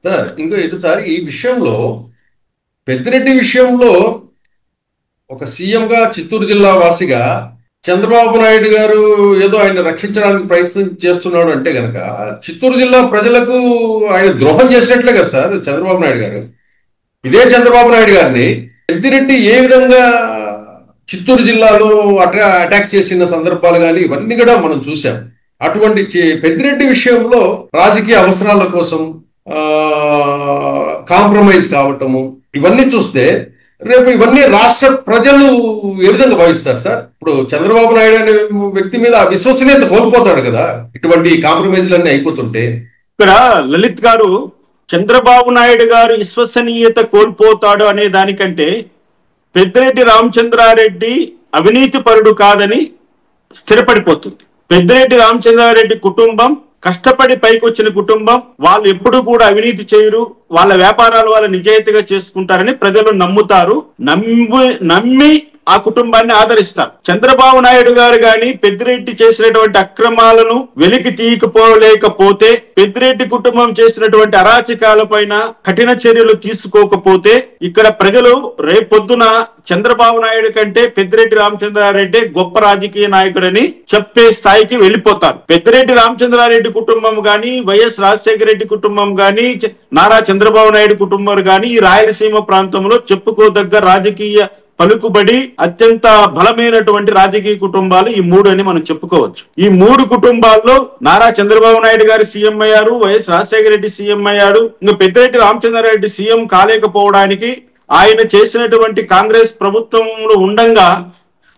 Sir ఇంకో ఇటు sir ఈ విషయంలో పెద్దిరెడ్డి విషయంలో ఒక సీఎంగా చిత్తూరు జిల్లా వాసిగా చంద్రబాబు నాయుడు గారు ఏదో ఆయన రక్షించడానికి ప్రయత్నం చేస్తున్నాడు అంటే గనక చిత్తూరు జిల్లా ప్రజలకు ఆయన ద్రోహం చేసినట్లే కదా సార్ చంద్రబాబు నాయుడు గారు. ఇదే చంద్రబాబు నాయుడు గారిని పెద్దిరెడ్డి ఏ విధంగా చిత్తూరు జిల్లాలో అటాక్ చేసిన సందర్భాలు కానీ ఇవన్నీ కూడా మనం చూసాం. అటువంటి పెద్దిరెడ్డి విషయంలో రాజకీయ అవసరాల కోసం కాంప్రమైజ్ కావటము ఇవన్నీ చూస్తే రేపు ఇవన్నీ రాష్ట్ర ప్రజలు ఏ విధంగా భావిస్తారు సార్? ఇప్పుడు చంద్రబాబు నాయుడు అనే వ్యక్తి మీద ఆ విశ్వసనీయత కోల్పోతాడు కదా ఇటువంటి కాంప్రమైజ్లన్నీ అయిపోతుంటే. ఇక్కడ లలిత్ గారు చంద్రబాబు నాయుడు గారు విశ్వసనీయత కోల్పోతాడు అనే దానికంటే పెద్దిరెడ్డి రామచంద్రారెడ్డి అవినీతి పరుడు కాదని స్థిరపడిపోతుంది. పెద్దిరెడ్డి రామచంద్రారెడ్డి కుటుంబం కష్టపడి పైకి వచ్చిన కుటుంబం, వాళ్ళు ఎప్పుడు కూడా అవినీతి చేయరు, వాళ్ళ వ్యాపారాలు వాళ్ళు నిజాయితీగా చేసుకుంటారని ప్రజలు నమ్ముతారు. నమ్మి ఆ కుటుంబాన్ని ఆదరిస్తారు. చంద్రబాబు నాయుడు గారు గాని పెద్దిరెడ్డి చేసినటువంటి అక్రమాలను వెలికి తీయకపోలేకపోతే, పెద్దిరెడ్డి కుటుంబం చేసినటువంటి అరాచకాల పైన కఠిన చర్యలు తీసుకోకపోతే ఇక్కడ ప్రజలు రేపొద్దున చంద్రబాబు నాయుడు కంటే పెద్దిరెడ్డి రామచంద్రారెడ్డి గొప్ప రాజకీయ నాయకుడని చెప్పే స్థాయికి వెళ్ళిపోతారు. పెద్దిరెడ్డి రామచంద్రారెడ్డి కుటుంబం గాని, వైఎస్ రాజశేఖర రెడ్డి కుటుంబం గాని, నారా చంద్రబాబు నాయుడు కుటుంబం గాని ఈ రాయలసీమ ప్రాంతంలో చెప్పుకోదగ్గ రాజకీయ పలుకుబడి అత్యంత బలమైనటువంటి రాజకీయ కుటుంబాలు ఈ మూడు అని మనం చెప్పుకోవచ్చు. ఈ మూడు కుటుంబాల్లో నారా చంద్రబాబు నాయుడు గారు సీఎం అయ్యారు, వైఎస్ రాజశేఖర రెడ్డి సీఎం అయ్యాడు. ఇంకా పెద్దిరెడ్డి రామచంద్రారెడ్డి సీఎం కాలేకపోవడానికి ఆయన చేసినటువంటి కాంగ్రెస్ ప్రభుత్వంలో ఉండంగా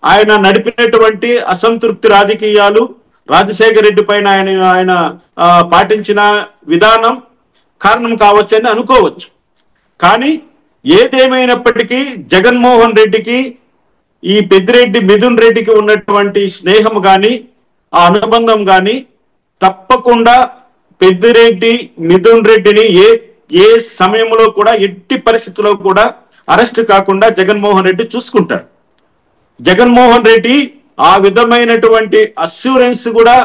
ఆయన నడిపినటువంటి అసంతృప్తి రాజకీయాలు, రాజశేఖర రెడ్డి పైన ఆయన పాటించిన విధానం కారణం కావచ్చని అనుకోవచ్చు. కానీ ఏదేమైనప్పటికీ జగన్మోహన్ రెడ్డికి ఈ పెద్దిరెడ్డి మిథున్ రెడ్డికి ఉన్నటువంటి స్నేహం గాని ఆ అనుబంధం గాని తప్పకుండా పెద్దిరెడ్డి మిథున్ రెడ్డిని ఏ సమయంలో కూడా ఎట్టి పరిస్థితుల్లో కూడా అరెస్ట్ కాకుండా జగన్మోహన్ రెడ్డి చూసుకుంటాడు. జగన్మోహన్ రెడ్డి ఆ విధమైనటువంటి అష్యూరెన్స్ కూడా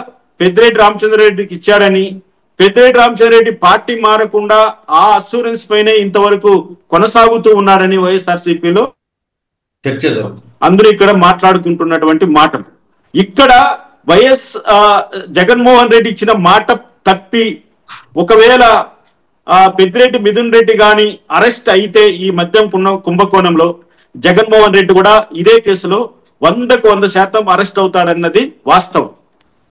పెద్దిరెడ్డి రామచంద్రారెడ్డికి ఇచ్చాడని, పెద్దిరెడ్డి రామచంద్రారెడ్డి పార్టీ మారకుండా ఆ అష్యూరెన్స్ పైనే ఇంతవరకు కొనసాగుతూ ఉన్నారని వైఎస్ఆర్సీపీలో చర్చ అందరూ ఇక్కడ మాట్లాడుకుంటున్నటువంటి మాటలు. ఇక్కడ జగన్మోహన్ రెడ్డి ఇచ్చిన మాట తప్పి ఒకవేళ పెద్దిరెడ్డి మిథున్ రెడ్డి గాని అరెస్ట్ అయితే ఈ మద్యం కుంభకోణంలో జగన్మోహన్ రెడ్డి కూడా ఇదే కేసులో 100% అరెస్ట్ అవుతాడన్నది వాస్తవం.